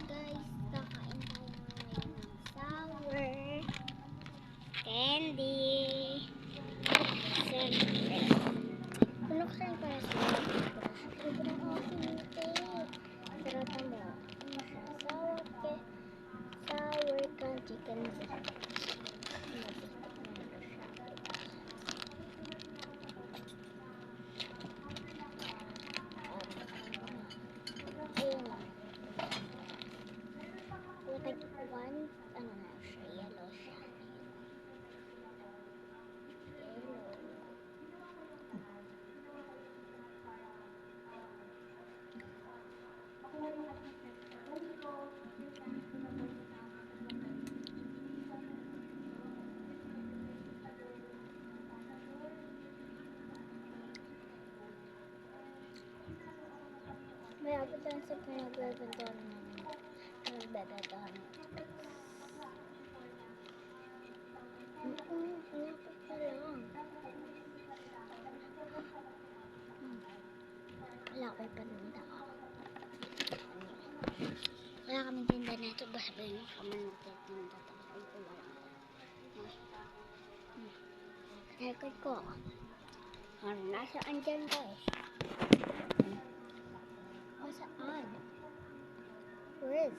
Guys, kakain tayo ngayon ng sour candy. Siyempre, pinuksan ko na siya. Sobrang okay. Pero tamo, ano siya? Sour crunchy candy. Like one, ano na siya, yellow siya. May abot lang sa pinagbebentahan namin. Pinagbebentahan. Inapit na lang. Wala ko yung paninda ko. Wala kaming tinda na ito. Basta ba yun kami nagtitinda. Tapos ko wala. Record ko. Nasaan dyan guys? Nasaan? Where is?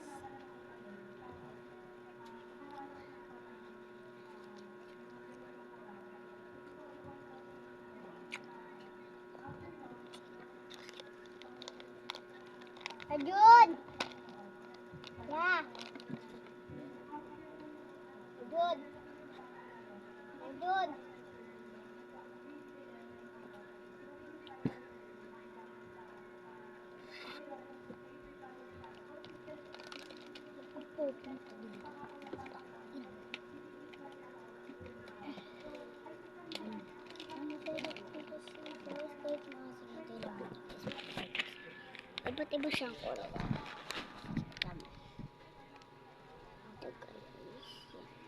Ajun! Ya! Ajun! Ajun! Iba't iba siyang kulay. Tama. Ito guys. Okay.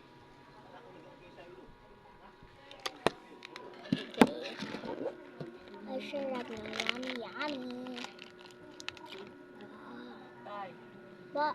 Ay, sarap na. Yummy, yummy. Ba?